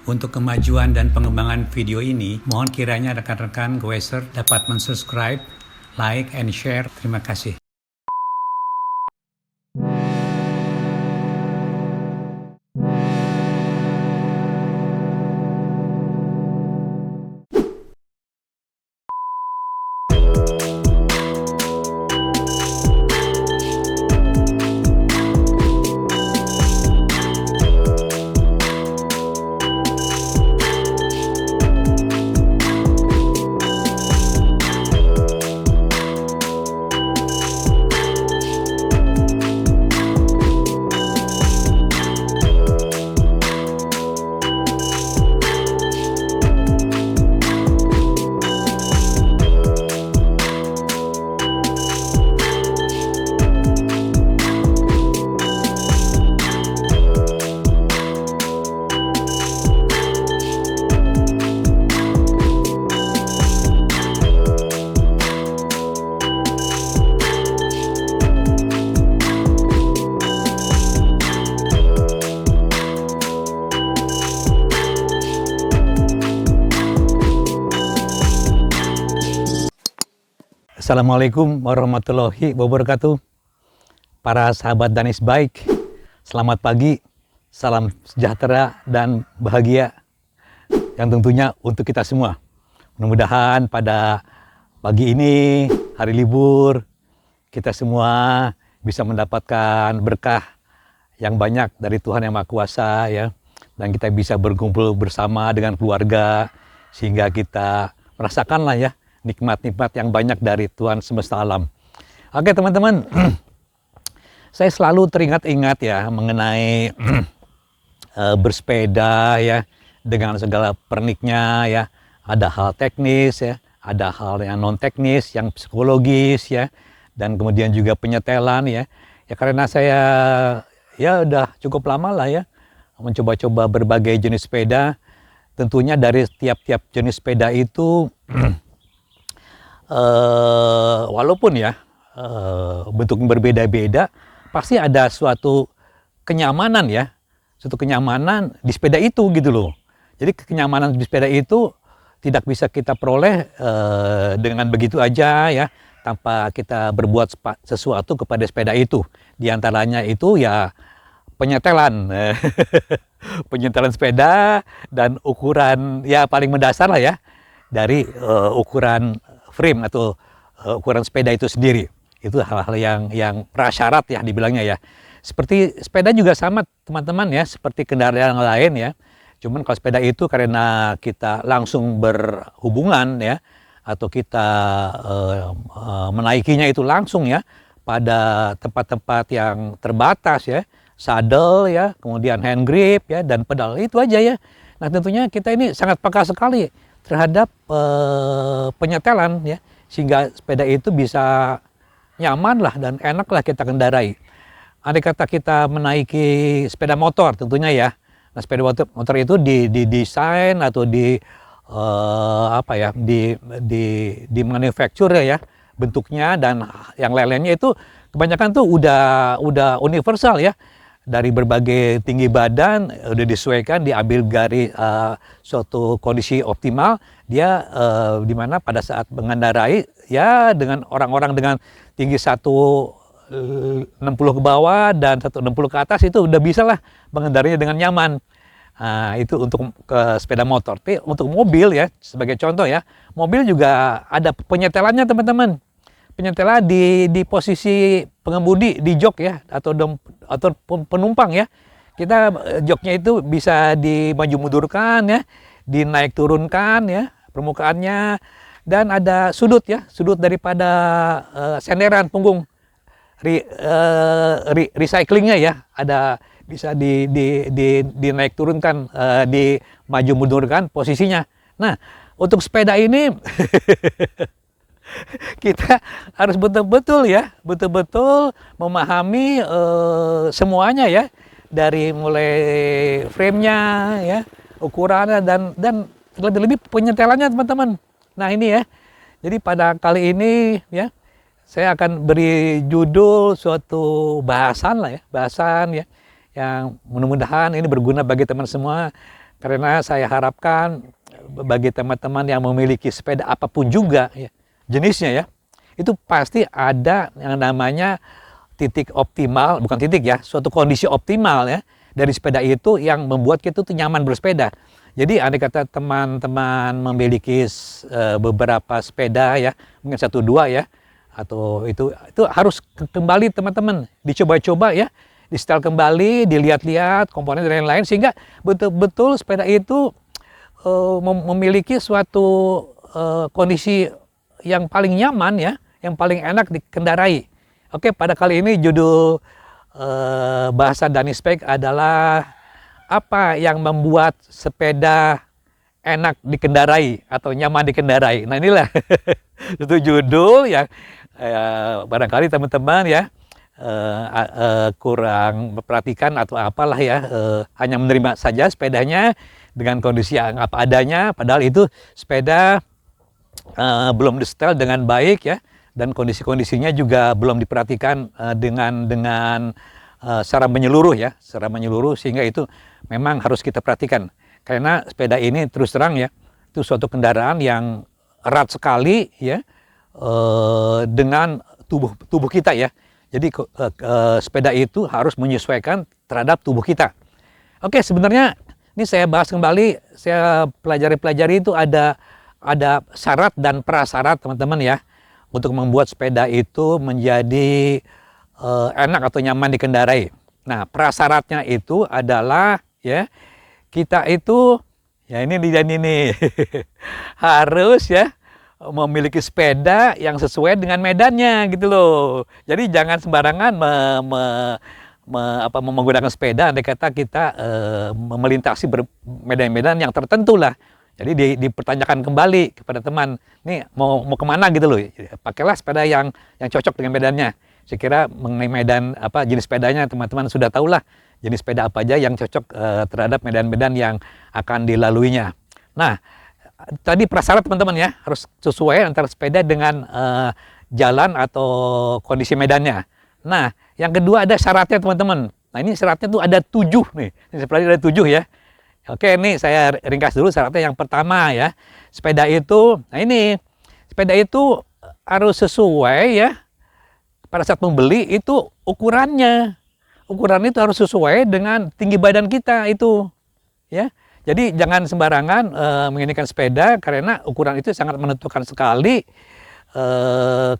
Untuk kemajuan dan pengembangan video ini, mohon kiranya rekan-rekan Goeser dapat mensubscribe, like, and share. Terima kasih. Assalamualaikum warahmatullahi wabarakatuh. Para sahabat Danis Baik, selamat pagi, salam sejahtera dan bahagia yang tentunya untuk kita semua. Mudah-mudahan pada pagi ini, hari libur, kita semua bisa mendapatkan berkah yang banyak dari Tuhan Yang Maha Kuasa ya. Dan kita bisa berkumpul bersama dengan keluarga sehingga kita merasakanlah ya nikmat-nikmat yang banyak dari Tuhan semesta alam. Oke teman-teman, saya selalu teringat-ingat ya mengenai bersepeda ya dengan segala perniknya ya. Ada hal teknis ya, ada hal yang non teknis, yang psikologis ya, dan kemudian juga penyetelan ya. Ya karena saya ya udah cukup lama lah ya mencoba-coba berbagai jenis sepeda. Tentunya dari tiap-tiap jenis sepeda itu walaupun ya bentuknya berbeda-beda, pasti ada suatu kenyamanan ya, suatu kenyamanan di sepeda itu gitu loh. Jadi kenyamanan di sepeda itu tidak bisa kita peroleh dengan begitu aja ya, tanpa kita berbuat sesuatu kepada sepeda itu. Di antaranya itu ya penyetelan, penyetelan sepeda dan ukuran ya paling mendasar lah ya dari ukuran frame atau ukuran sepeda itu sendiri. Itu hal-hal yang prasyarat ya dibilangnya ya. Seperti sepeda juga sama teman-teman ya, seperti kendaraan yang lain ya. Cuman kalau sepeda itu karena kita langsung berhubungan ya, atau kita menaikinya itu langsung ya pada tempat-tempat yang terbatas ya, saddle ya, kemudian hand grip ya, dan pedal, itu aja ya. Nah tentunya kita ini sangat peka sekali terhadap penyetelan ya, sehingga sepeda itu bisa nyaman lah dan enak lah kita kendarai. Andai kata kita menaiki sepeda motor tentunya ya, nah sepeda motor itu didesain atau di manufacture ya bentuknya, dan yang lain-lainnya itu kebanyakan tuh udah universal ya. Dari berbagai tinggi badan udah disesuaikan, diambil dari suatu kondisi optimal dia, dimana pada saat mengendarai ya dengan orang-orang dengan tinggi 160 ke bawah dan 160 ke atas itu udah bisa lah mengendarainya dengan nyaman. Itu untuk ke sepeda motor. Tapi untuk mobil ya sebagai contoh ya, mobil juga ada penyetelannya teman-teman. Penyetelan di posisi pengemudi, di jok ya, atau penumpang ya. Kita joknya itu bisa dimaju mundurkan ya, dinaik turunkan ya permukaannya, dan ada sudut ya, sudut daripada senderan punggung recyclingnya ya, ada bisa dinaik turunkan, di maju mundurkan posisinya. Nah untuk sepeda ini kita harus betul-betul ya, betul-betul memahami semuanya ya, dari mulai frame-nya ya, ukurannya, dan terlebih-lebih penyetelannya teman-teman. Nah ini ya, jadi pada kali ini ya saya akan beri judul suatu bahasan lah ya, bahasan ya yang mudah-mudahan ini berguna bagi teman semua. Karena saya harapkan bagi teman-teman yang memiliki sepeda apapun juga ya, jenisnya ya, itu pasti ada yang namanya titik optimal, bukan titik ya, suatu kondisi optimal ya dari sepeda itu yang membuat kita tuh nyaman bersepeda. Jadi andai kata teman-teman memiliki beberapa sepeda ya, mungkin 1-2 ya, atau itu harus kembali teman-teman dicoba-coba ya, di setel kembali, dilihat-lihat komponen dan lain-lain, sehingga betul-betul sepeda itu memiliki suatu kondisi yang paling nyaman ya, yang paling enak dikendarai. Oke, pada kali ini judul bahasa Danispek adalah apa yang membuat sepeda enak dikendarai atau nyaman dikendarai. Nah inilah itu judul yang barangkali teman-teman ya kurang memperhatikan atau apalah ya, hanya menerima saja sepedanya dengan kondisi yang apa adanya, padahal itu sepeda belum disetel dengan baik ya, dan kondisi-kondisinya juga belum diperhatikan dengan secara menyeluruh ya, secara menyeluruh, sehingga itu memang harus kita perhatikan. Karena sepeda ini terus terang ya, itu suatu kendaraan yang erat sekali ya dengan tubuh kita ya. Jadi sepeda itu harus menyesuaikan terhadap tubuh kita. Oke, sebenarnya ini saya bahas kembali, saya pelajari itu ada syarat dan prasyarat teman-teman ya, untuk membuat sepeda itu menjadi enak atau nyaman dikendarai. Nah, prasyaratnya itu adalah ya, kita itu ya ini harus ya memiliki sepeda yang sesuai dengan medannya gitu loh. Jadi jangan sembarangan menggunakan sepeda andai kata kita melintasi medan-medan yang tertentu lah. Jadi dipertanyakan kembali kepada teman, nih mau kemana gitu loh. Pakailah sepeda yang cocok dengan medannya. Saya kira mengenai medan jenis sepedanya teman-teman sudah tahu lah jenis sepeda apa aja yang cocok terhadap medan-medan yang akan dilaluinya. Nah, tadi prasyarat teman-teman ya, harus sesuai antara sepeda dengan jalan atau kondisi medannya. Nah, yang kedua ada syaratnya teman-teman. Nah, ini syaratnya tuh ada 7 nih. Ini sebenarnya ada 7 ya. Oke, ini saya ringkas dulu syaratnya. Yang pertama ya, sepeda itu, nah ini sepeda itu harus sesuai ya. Pada saat membeli itu ukurannya itu harus sesuai dengan tinggi badan kita itu ya. Jadi jangan sembarangan menginginkan sepeda, karena ukuran itu sangat menentukan sekali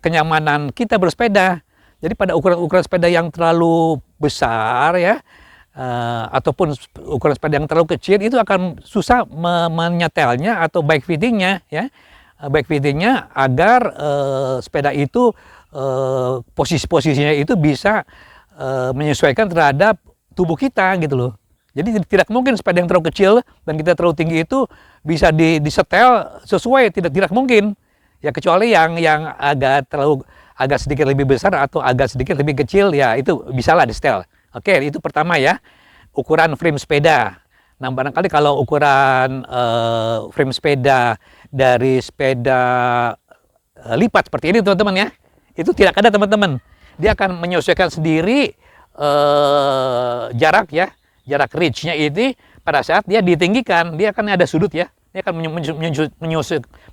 kenyamanan kita bersepeda. Jadi pada ukuran sepeda yang terlalu besar ya, ataupun ukuran sepeda yang terlalu kecil, itu akan susah menyetelnya atau bike fittingnya ya, bike fittingnya agar sepeda itu posisinya itu bisa menyesuaikan terhadap tubuh kita gitu loh. Jadi tidak mungkin sepeda yang terlalu kecil dan kita terlalu tinggi itu bisa disetel sesuai, tidak mungkin ya, kecuali yang agak sedikit lebih besar atau agak sedikit lebih kecil ya, itu bisalah disetel. Oke, itu pertama ya, ukuran frame sepeda. Nah, barangkali kalau ukuran frame sepeda dari sepeda lipat seperti ini teman-teman ya, itu tidak ada teman-teman. Dia akan menyesuaikan sendiri jarak ya, jarak reach-nya ini pada saat dia ditinggikan, dia akan ada sudut ya, dia akan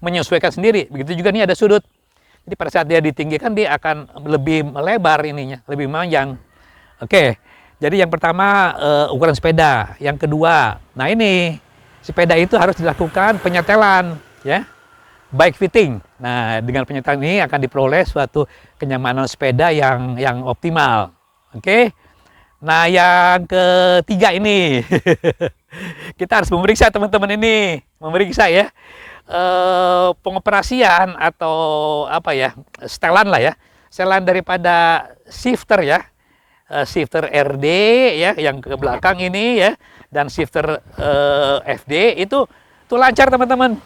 menyesuaikan sendiri. Begitu juga ini ada sudut. Jadi pada saat dia ditinggikan, dia akan lebih melebar ininya, lebih panjang. Oke, jadi yang pertama ukuran sepeda. Yang kedua, nah ini sepeda itu harus dilakukan penyetelan ya, bike fitting. Nah, dengan penyetelan ini akan diperoleh suatu kenyamanan sepeda yang optimal. Oke. Nah, yang ketiga ini kita harus memeriksa teman-teman ini, memeriksa ya pengoperasian atau apa ya, setelan lah ya, setelan daripada shifter ya, shifter RD ya yang ke belakang ini ya, dan shifter FD itu lancar teman-teman,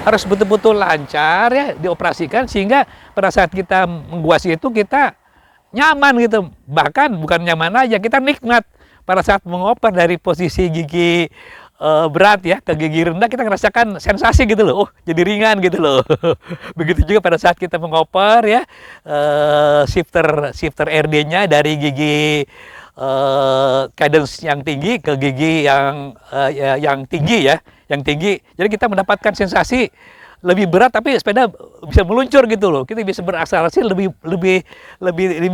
harus betul-betul lancar ya dioperasikan, sehingga pada saat kita mengguasi itu kita nyaman gitu. Bahkan bukan nyaman aja, kita nikmat pada saat mengoper dari posisi gigi berat ya ke gigi rendah, kita merasakan sensasi gitu loh, jadi ringan gitu loh. Begitu juga pada saat kita mengoper ya shifter RD-nya dari gigi cadence yang tinggi ke gigi yang tinggi ya, yang tinggi. Jadi kita mendapatkan sensasi lebih berat tapi sepeda bisa meluncur gitu loh. Kita bisa berakselerasi lebih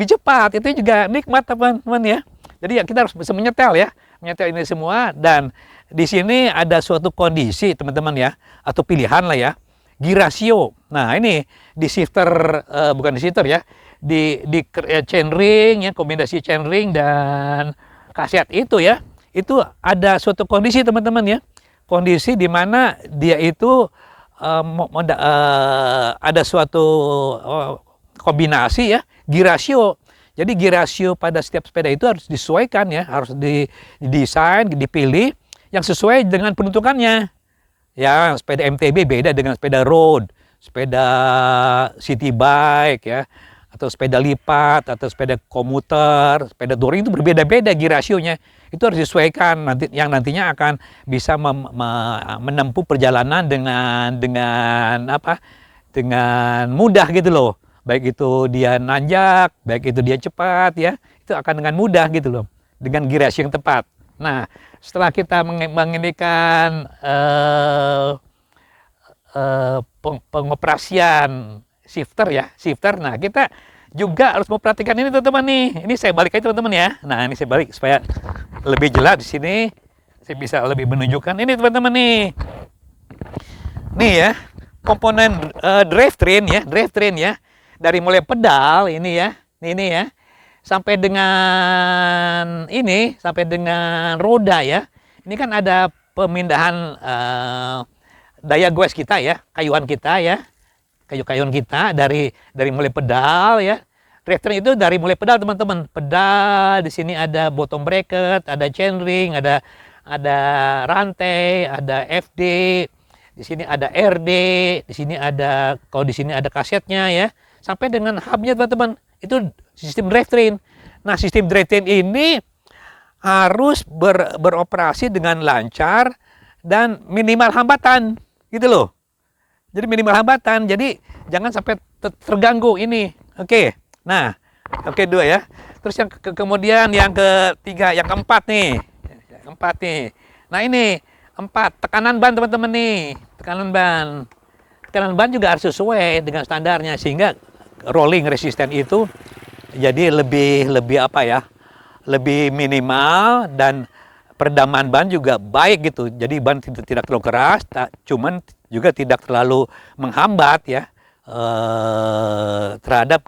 cepat. Itu juga nikmat teman-teman ya. Jadi ya kita harus bisa menyetel ya, menyetel ini semua. Dan di sini ada suatu kondisi teman-teman ya, atau pilihan lah ya, gear ratio. Nah ini di shifter, bukan di shifter ya, di chainring ya, kombinasi chainring dan kaset itu ya, itu ada suatu kondisi teman-teman ya, kondisi di mana dia itu ada suatu kombinasi ya, gear ratio. Jadi gear ratio pada setiap sepeda itu harus disesuaikan ya, harus didesain, dipilih yang sesuai dengan peruntukannya. Ya, sepeda MTB beda dengan sepeda road, sepeda city bike ya, atau sepeda lipat, atau sepeda komuter, sepeda touring itu berbeda-beda gear ratio-nya. Itu harus disesuaikan yang nantinya akan bisa menempuh perjalanan dengan mudah gitu loh. Baik itu dia nanjak, baik itu dia cepat ya, itu akan dengan mudah gitu loh, dengan gear ratio yang tepat. Nah, setelah kita mengindikan pengoperasian shifter ya, shifter. Nah, kita juga harus memperhatikan ini teman-teman nih. Ini saya balik aja teman-teman ya. Nah, ini saya balik supaya lebih jelas di sini. Saya bisa lebih menunjukkan ini teman-teman nih. Nih ya, komponen drivetrain ya. Dari mulai pedal ini ya, sampai dengan roda ya. Ini kan ada pemindahan daya goes kita ya, kayuan kita ya. Kayu-kayuan kita dari mulai pedal ya. Drivetrain itu dari mulai pedal teman-teman. Pedal, di sini ada bottom bracket, ada chainring, ada rantai, ada FD, di sini ada RD, di sini ada, kalau di sini ada kasetnya ya. Sampai dengan hubnya teman-teman. Itu sistem drivetrain. Nah, sistem drivetrain ini harus beroperasi dengan lancar dan minimal hambatan gitu loh. Jadi minimal hambatan, jadi jangan sampai terganggu ini. Oke. Nah, oke, 2 ya. Terus yang kemudian yang ketiga, yang keempat nih. Nah, ini 4 tekanan ban teman-teman nih. Tekanan ban juga harus sesuai dengan standarnya sehingga rolling resisten itu jadi lebih lebih minimal dan peredaman ban juga baik gitu. Jadi ban tidak terlalu keras, cuman juga tidak terlalu menghambat ya terhadap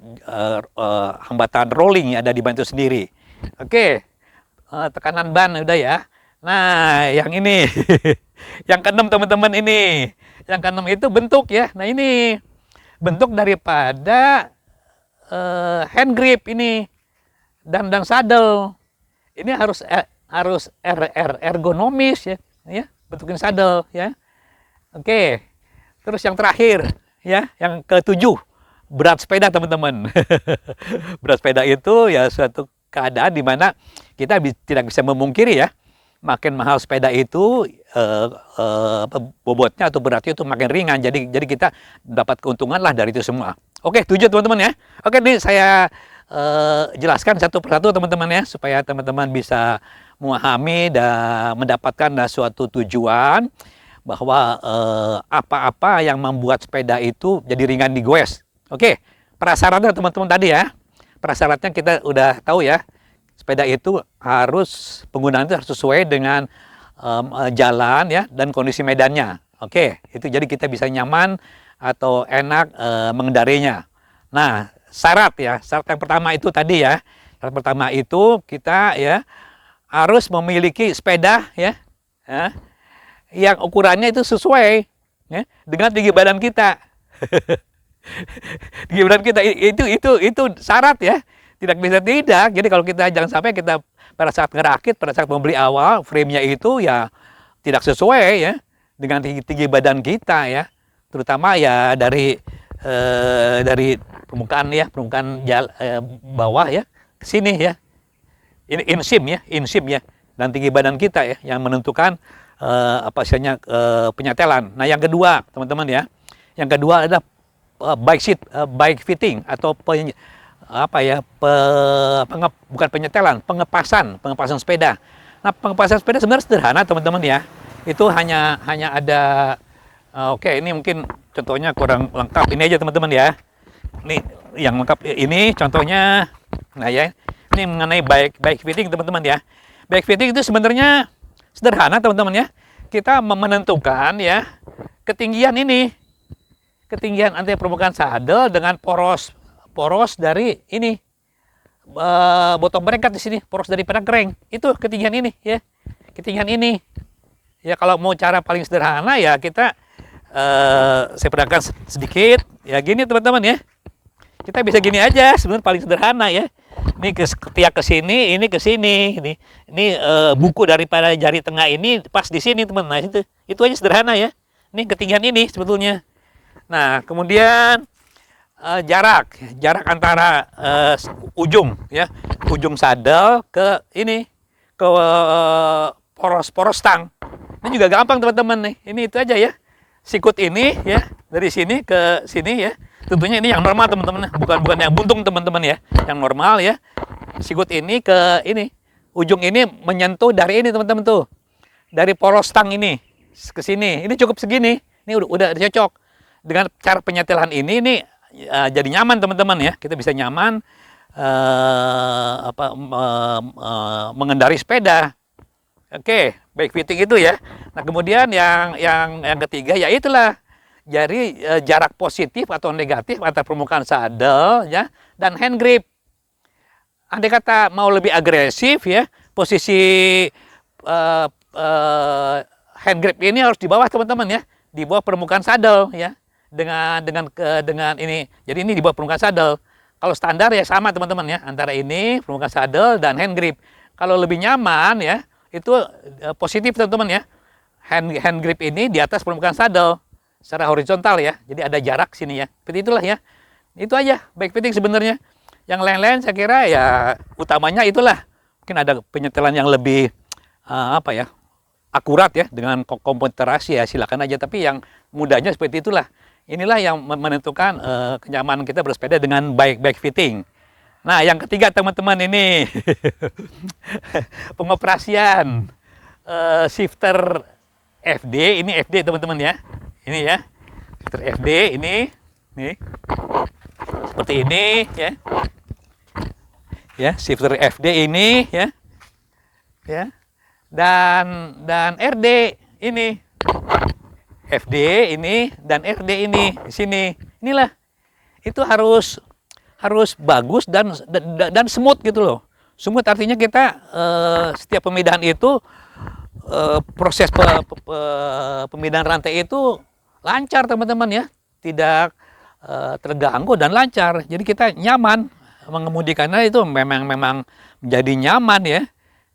hambatan rolling yang ada di ban itu sendiri. Oke, tekanan ban udah ya. Nah, yang ini, yang keenam teman-teman ini, yang keenam itu bentuk ya. Nah ini bentuk daripada hand grip ini dan saddle. Ini harus ergonomis ya, bentukin saddle ya. Oke, terus yang terakhir ya, yang ketujuh, berat sepeda teman-teman. Berat sepeda itu ya suatu keadaan di mana kita tidak bisa memungkiri ya, makin mahal sepeda itu bobotnya atau beratnya itu makin ringan. Jadi kita dapat keuntungan lah dari itu semua. Oke, 7 teman-teman ya. Oke, ini saya jelaskan satu persatu teman-teman ya, supaya teman-teman bisa memahami dan mendapatkan suatu tujuan bahwa apa-apa yang membuat sepeda itu jadi ringan digoes. Oke, prasyaratnya teman-teman tadi ya. Prasyaratnya kita udah tahu ya. Sepeda itu penggunaan itu harus sesuai dengan jalan ya dan kondisi medannya. Oke, itu jadi kita bisa nyaman atau enak mengendarinya. Nah, syarat yang pertama itu tadi ya. Syarat pertama itu kita ya harus memiliki sepeda ya yang ukurannya itu sesuai ya, dengan tinggi badan kita. Tinggi badan kita itu syarat ya, tidak bisa tidak. Jadi kalau kita jangan sampai kita pada saat ngerakit, pada saat membeli awal frame-nya itu ya tidak sesuai ya dengan tinggi badan kita ya, terutama ya dari permukaan bawah ya ke sini ya. Ini insim ya, dan tinggi badan kita ya yang menentukan penyetelan. Nah, yang kedua teman-teman ya, yang kedua adalah bike fitting atau apa ya, bukan penyetelan, pengepasan sepeda. Nah, pengepasan sepeda sebenarnya sederhana teman-teman ya. Itu hanya ada oke, ini mungkin contohnya kurang lengkap, ini aja teman-teman ya. Ini yang lengkap ini contohnya. Nah ya, ini mengenai bike fitting teman-teman ya. Bike fitting itu sebenarnya sederhana teman-teman ya. Kita menentukan ya ketinggian ini, ketinggian anti permukaan sadel dengan poros dari ini bottom bracket di sini, poros daripada crank. Itu ketinggian ini ya. Ketinggian ini. Ya kalau mau cara paling sederhana ya kita saya peragakan sedikit ya gini teman-teman ya. Kita bisa gini aja, sebenarnya paling sederhana ya. Ini ketiak ke sini, ini ke sini. Ini buku daripada jari tengah ini pas di sini teman. Nah itu aja sederhana ya. Ini ketinggian ini sebetulnya. Nah kemudian jarak antara ujung ya, ujung sadel ke ini ke poros stang. Ini juga gampang teman-teman nih. Ini itu aja ya. Sikut ini ya dari sini ke sini ya. Tentunya ini yang normal teman-teman, bukan yang buntung teman-teman ya. Yang normal ya. Sikut ini ke ini. Ujung ini menyentuh dari ini teman-teman tuh. Dari poros stang ini ke sini. Ini cukup segini. Ini udah cocok. Dengan cara penyetelan ini jadi nyaman teman-teman ya. Kita bisa nyaman mengendari sepeda. Oke, bike fitting itu ya. Nah, kemudian yang ketiga ya itulah. Jadi jarak positif atau negatif antara permukaan sadel ya dan hand grip. Andai kata mau lebih agresif ya, posisi hand grip ini harus di bawah teman-teman ya, di bawah permukaan sadel ya. Dengan ini. Jadi ini di bawah permukaan sadel. Kalau standar ya sama teman-teman ya, antara ini permukaan sadel dan hand grip. Kalau lebih nyaman ya, itu positif teman-teman ya. Hand grip ini di atas permukaan sadel secara horizontal ya. Jadi ada jarak sini ya. Seperti itulah ya. Itu aja bike fitting sebenarnya. Yang lain-lain saya kira ya utamanya itulah. Mungkin ada penyetelan yang lebih akurat ya dengan komputerasi ya silakan aja. Tapi yang mudahnya seperti itulah. Inilah yang menentukan kenyamanan kita bersepeda dengan bike fitting. Nah, yang ketiga teman-teman ini pengoperasian shifter FD. Ini FD teman-teman ya. Ini ya, shifter FD ini seperti ini ya. Ya, shifter FD ini ya. Dan RD ini. FD ini dan RD ini di sini. Inilah. Itu harus bagus dan smooth gitu loh. Smooth artinya kita setiap pemindahan itu proses pemindahan rantai itu lancar teman-teman ya, tidak terganggu dan lancar. Jadi kita nyaman mengemudikannya itu memang menjadi nyaman ya.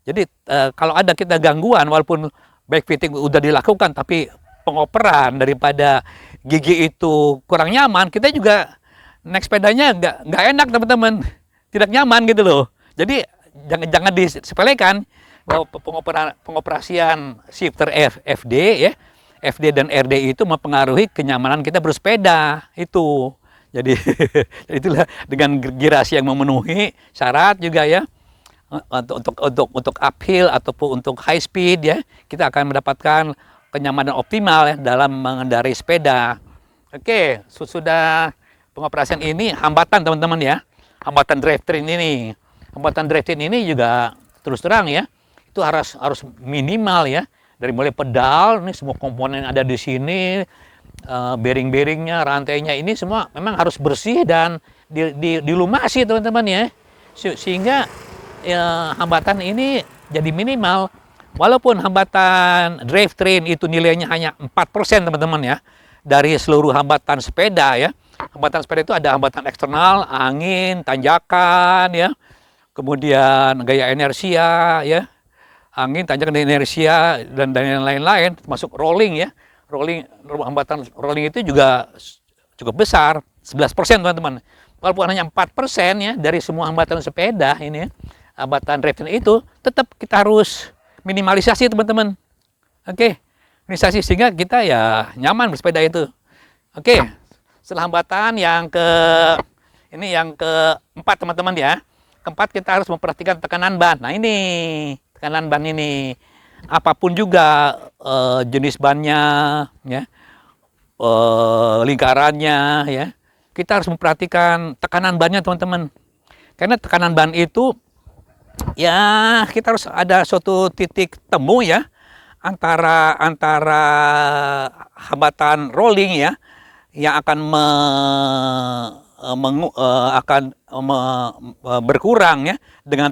Jadi kalau ada kita gangguan walaupun bike fitting udah dilakukan tapi pengoperan daripada gigi itu kurang nyaman, kita juga naik sepedanya nggak enak teman-teman, tidak nyaman gitu loh. Jadi jangan disepelekan bahwa pengoperasian shifter FD ya, FD dan RD itu mempengaruhi kenyamanan kita bersepeda itu. Jadi itulah dengan girasi yang memenuhi syarat juga ya. Untuk uphill ataupun untuk high speed ya, kita akan mendapatkan kenyamanan optimal ya dalam mengendarai sepeda. Oke, sudah pengoperasian ini hambatan teman-teman ya. Hambatan drivetrain ini. Hambatan drivetrain ini juga terus terang ya. Itu harus minimal ya. Dari mulai pedal, ini semua komponen ada di sini, bearing-bearingnya, rantainya ini semua memang harus bersih dan dilumasi teman-teman ya. Sehingga ya, hambatan ini jadi minimal. Walaupun hambatan drivetrain itu nilainya hanya 4% teman-teman ya. Dari seluruh hambatan sepeda ya. Hambatan sepeda itu ada hambatan eksternal, angin, tanjakan ya. Kemudian gaya inersia ya. Angin, tanjakan, dan inersia dan lain-lain termasuk rolling ya. Hambatan rolling itu juga cukup besar, 11% teman-teman. Walaupun hanya 4% ya dari semua hambatan sepeda ini ya. Hambatan drivetrain itu tetap kita harus minimalisasi teman-teman. Oke, minimalisasi sehingga kita ya nyaman bersepeda itu. Oke, setelah hambatan yang Ini yang keempat teman-teman ya. Keempat, kita harus memperhatikan tekanan ban. Nah ini tekanan ban ini, apapun juga jenis bannya, ya, lingkarannya, ya, kita harus memperhatikan tekanan bannya teman-teman. Karena tekanan ban itu, ya kita harus ada suatu titik temu ya antara hambatan rolling ya yang akan berkurang ya dengan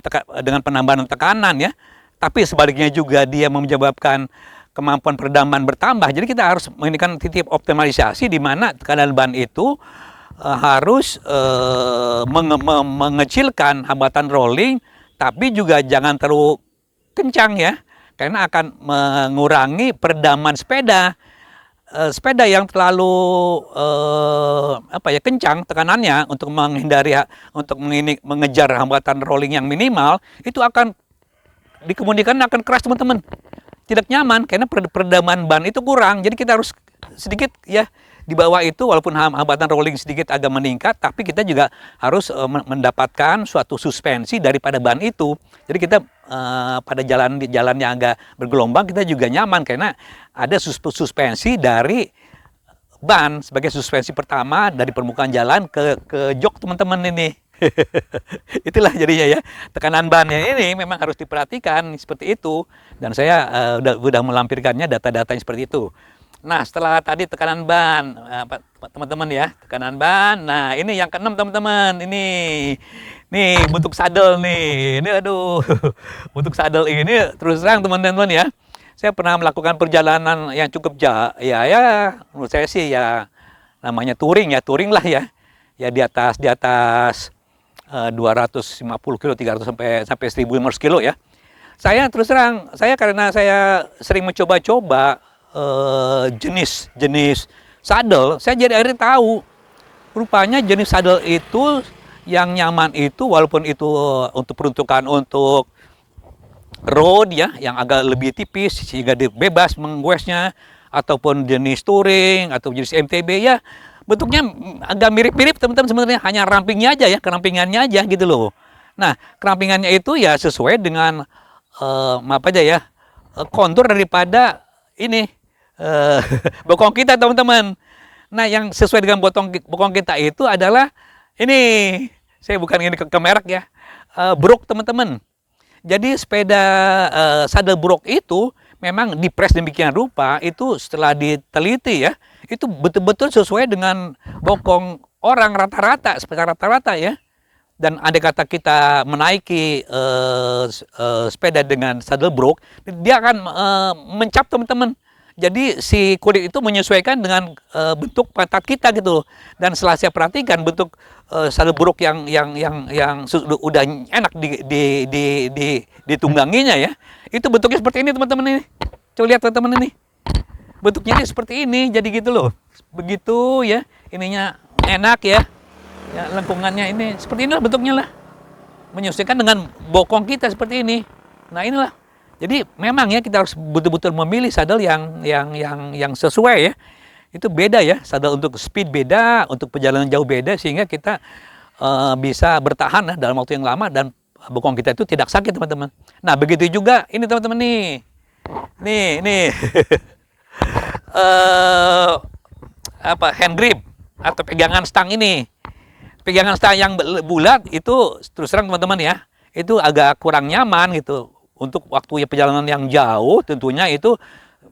penambahan tekanan ya. Tapi sebaliknya juga dia menyebabkan kemampuan peredaman bertambah. Jadi kita harus menginginkan titik optimalisasi di mana tekanan ban itu harus mengecilkan hambatan rolling, tapi juga jangan terlalu kencang ya, karena akan mengurangi peredaman sepeda. Sepeda yang terlalu kencang tekanannya untuk menghindari mengejar hambatan rolling yang minimal, itu akan dikemudikan akan keras teman-teman, tidak nyaman karena peredaman ban itu kurang. Jadi kita harus sedikit ya di bawah itu, walaupun hambatan rolling sedikit agak meningkat, tapi kita juga harus mendapatkan suatu suspensi daripada ban itu. Jadi kita pada jalan yang agak bergelombang kita juga nyaman karena ada suspensi dari ban sebagai suspensi pertama dari permukaan jalan ke jok teman-teman ini. Itulah jadinya ya, tekanan bannya ini memang harus diperhatikan seperti itu, dan saya udah melampirkannya data-datanya seperti itu. Nah, setelah tadi tekanan ban, teman-teman ya, tekanan ban. Nah, ini yang keenam teman-teman. Nih bentuk saddle nih. Ini aduh, bentuk saddle ini terus terang teman-teman ya. Saya pernah melakukan perjalanan yang cukup jauh. Ya, menurut saya sih ya namanya touring lah ya. Ya di atas 250 kilo, 300 sampai 1.500 kilo ya. Saya terus terang, karena saya sering mencoba-coba jenis saddle, saya jadi akhirnya tahu rupanya jenis saddle itu yang nyaman itu, walaupun itu untuk peruntukan untuk road ya yang agak lebih tipis sehingga dia bebas menggoesnya, ataupun jenis touring atau jenis MTB ya bentuknya agak mirip-mirip teman-teman, sebenarnya hanya rampingnya aja ya, kerampingannya aja gitu loh. Nah, kerampingannya itu ya sesuai dengan kontur daripada ini bokong kita teman-teman. Nah, yang sesuai dengan bokong kita itu adalah ini, saya bukan ini ke merek ya, Brook teman-teman. Jadi sepeda saddle Brook itu memang dipres demikian rupa, itu setelah diteliti ya, itu betul-betul sesuai dengan bokong orang rata-rata, sepeda rata-rata ya. Dan andai kata kita menaiki sepeda dengan saddle Brook, dia akan mencap teman-teman. Jadi si kulit itu menyesuaikan dengan bentuk pantat kita gitu loh. Dan setelah saya perhatikan bentuk saddle Brook yang udah enak ditungganginya ya, itu bentuknya seperti ini teman-teman ini. Coba lihat teman-teman ini, bentuknya ini seperti ini, jadi gitu loh. Begitu ya, ininya enak ya, lengkungannya ini seperti inilah bentuknya lah, menyesuaikan dengan bokong kita seperti ini. Nah inilah. Jadi memang ya kita harus betul-betul memilih saddle yang sesuai ya. Itu beda ya, saddle untuk speed beda, untuk perjalanan jauh beda, sehingga kita bisa bertahan dalam waktu yang lama dan bokong kita itu tidak sakit teman-teman. Nah begitu juga ini teman-teman nih hand grip atau pegangan stang ini. Pegangan stang yang bulat itu terus terang teman-teman ya, itu agak kurang nyaman gitu. Untuk waktu perjalanan yang jauh tentunya itu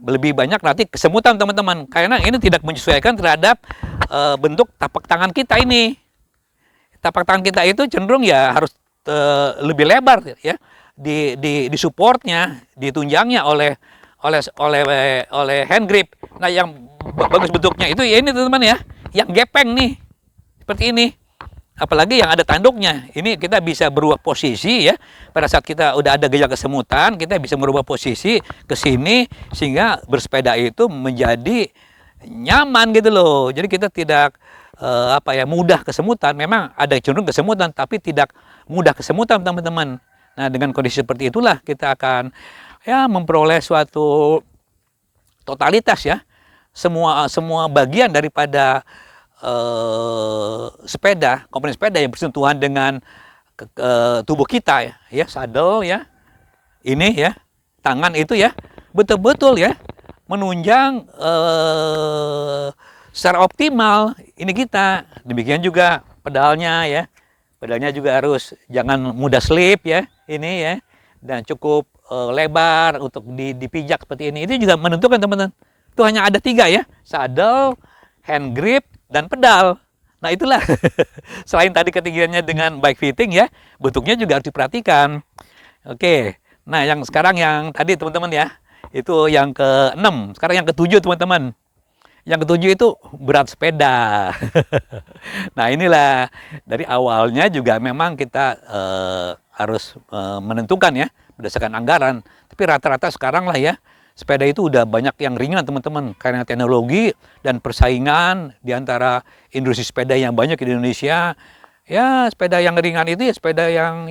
lebih banyak nanti kesemutan teman-teman, karena ini tidak menyesuaikan terhadap bentuk tapak tangan kita ini. Tapak tangan kita itu cenderung ya harus lebih lebar ya, di supportnya, ditunjangnya oleh hand grip. Nah yang bagus bentuknya itu ya ini teman-teman ya, yang gepeng nih seperti ini. Apalagi yang ada tanduknya, ini kita bisa berubah posisi ya. Pada saat kita udah ada gejala kesemutan, kita bisa merubah posisi ke sini sehingga bersepeda itu menjadi nyaman gitu loh. Jadi kita tidak mudah kesemutan. Memang ada cenderung kesemutan, tapi tidak mudah kesemutan teman-teman. Nah dengan kondisi seperti itulah kita akan ya memperoleh suatu totalitas ya, semua bagian daripada sepeda, komponen sepeda yang bersentuhan dengan tubuh kita ya, saddle ya, ini ya, tangan itu ya, betul-betul ya menunjang secara optimal ini kita. Demikian juga pedalnya ya, pedalnya juga harus jangan mudah slip ya, ini ya, dan cukup lebar untuk dipijak seperti ini. Itu juga menentukan teman-teman. Itu hanya ada 3 ya, saddle, hand grip, dan pedal. Nah itulah, selain tadi ketinggiannya dengan bike fitting ya, bentuknya juga harus diperhatikan. Oke, nah yang sekarang yang tadi teman-teman ya, itu yang ke-6. Sekarang yang ke-7 teman-teman. Yang ke-7 itu berat sepeda. Nah inilah, dari awalnya juga memang kita harus menentukan ya, berdasarkan anggaran. Tapi rata-rata sekarang lah ya, sepeda itu udah banyak yang ringan teman-teman, karena teknologi dan persaingan di antara industri sepeda yang banyak di Indonesia. Ya sepeda yang ringan itu ya sepeda yang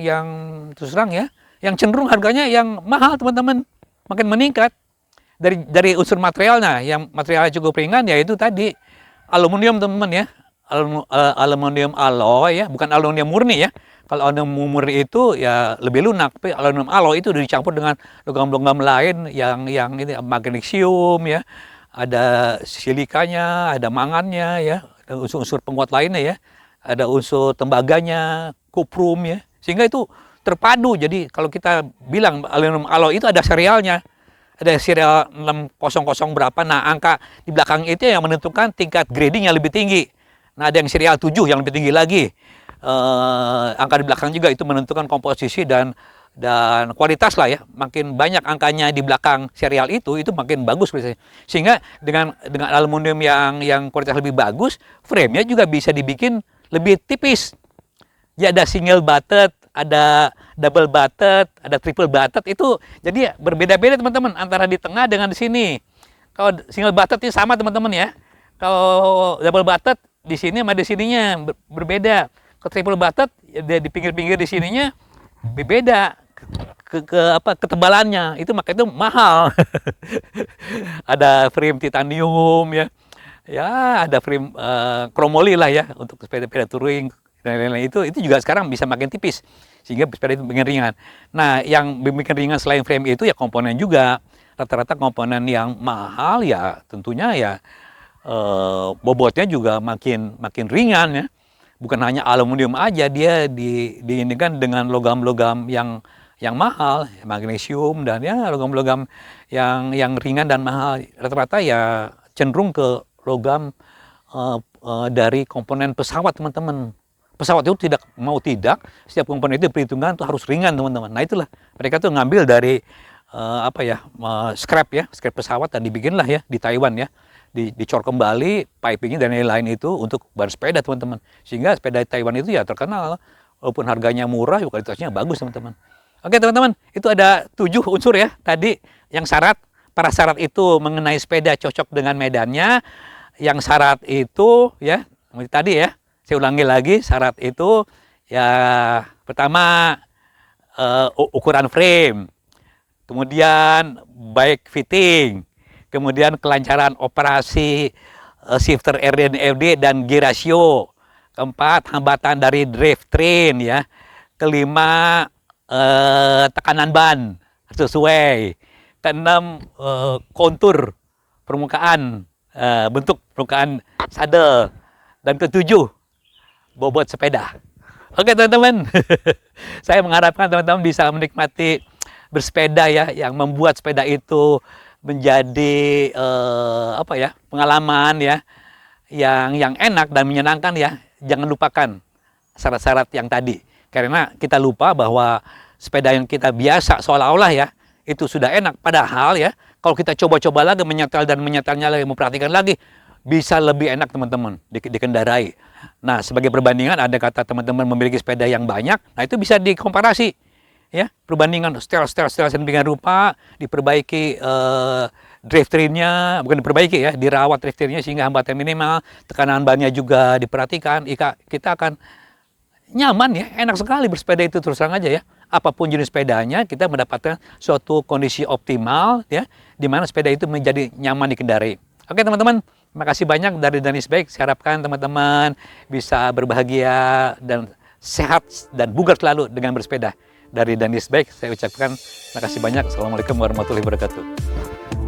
terus terang ya, yang cenderung harganya yang mahal teman-teman, makin meningkat. Dari unsur materialnya, yang materialnya cukup ringan ya itu tadi aluminium teman-teman ya, aluminium alloy ya, bukan aluminium murni ya. Kalau aluminium murni itu ya lebih lunak, tapi aluminium alloy itu udah dicampur dengan logam-logam lain yang ini magnesium ya, ada silikanya, ada mangannya ya, ada unsur-unsur penguat lainnya ya, ada unsur tembaganya, kuprum ya, sehingga itu terpadu. Jadi kalau kita bilang aluminium alloy itu ada serialnya, ada serial 600 berapa, nah angka di belakang itu yang menentukan tingkat grading yang lebih tinggi. Nah ada yang serial 7 yang lebih tinggi lagi. Angka di belakang juga itu menentukan komposisi dan kualitas lah ya. Makin banyak angkanya di belakang serial itu makin bagus biasanya. Sehingga dengan aluminium yang kualitas lebih bagus, frame-nya juga bisa dibikin lebih tipis. Ya ada single butted, ada double butted, ada triple butted, itu jadi berbeda-beda teman-teman antara di tengah dengan di sini. Kalau single butted itu sama teman-teman ya. Kalau double butted di sini sama di sininya berbeda. Ke triple butted ya di pinggir-pinggir di sininya beda ketebalannya, itu makanya itu mahal. Ada frame titanium ya, ada frame kromoli lah ya untuk sepeda-sepeda touring dan lain-lain. Itu juga sekarang bisa makin tipis sehingga sepeda itu makin ringan. Nah yang bikin ringan selain frame itu ya komponen juga. Rata-rata komponen yang mahal ya tentunya ya bobotnya juga makin ringan ya. Bukan hanya aluminium aja, dia diinikan dengan logam-logam yang mahal, magnesium dan ya logam-logam yang ringan dan mahal. Rata-rata ya cenderung ke logam dari komponen pesawat teman-teman. Pesawat itu tidak setiap komponen itu diperhitungkan tuh harus ringan teman-teman. Nah itulah mereka tuh ngambil dari scrap pesawat dan dibikinlah ya di Taiwan ya. Dicor kembali pipingnya dan lain-lain itu untuk ban sepeda teman-teman, sehingga sepeda Taiwan itu ya terkenal walaupun harganya murah kualitasnya bagus teman-teman. Oke teman-teman, itu ada 7 unsur ya tadi yang para syarat itu mengenai sepeda cocok dengan medannya. Yang syarat itu ya tadi ya, saya ulangi lagi, syarat itu ya pertama ukuran frame, kemudian bike fitting, kemudian kelancaran operasi shifter RDNFD dan gear ratio. Keempat, hambatan dari drivetrain ya. Kelima, tekanan ban sesuai. Keenam, kontur permukaan, bentuk permukaan saddle. Dan ketujuh, bobot sepeda. Oke teman-teman, saya mengharapkan teman-teman bisa menikmati bersepeda ya, yang membuat sepeda itu menjadi pengalaman ya yang enak dan menyenangkan ya. Jangan lupakan syarat-syarat yang tadi, karena kita lupa bahwa sepeda yang kita biasa seolah-olah ya itu sudah enak, padahal ya kalau kita coba-coba lagi menyetel dan menyetelnya lagi, memperhatikan lagi, bisa lebih enak teman-teman dikendarai. Nah sebagai perbandingan, ada kata teman-teman memiliki sepeda yang banyak, nah itu bisa dikomparasi ya, perbandingan setel sedemikian rupa, diperbaiki drivetrainnya, bukan diperbaiki ya, dirawat drivetrainnya sehingga hambatan minimal, tekanan bannya juga diperhatikan, kita akan nyaman ya, enak sekali bersepeda itu terus terang aja ya. Apapun jenis sepedanya, kita mendapatkan suatu kondisi optimal ya, di mana sepeda itu menjadi nyaman dikendarai. Oke teman-teman, Makasih banyak dari Danis Bike. Saya harapkan teman-teman bisa berbahagia dan sehat dan bugar selalu dengan bersepeda. Dari Danis Bike saya ucapkan terima kasih banyak. Assalamualaikum warahmatullahi wabarakatuh.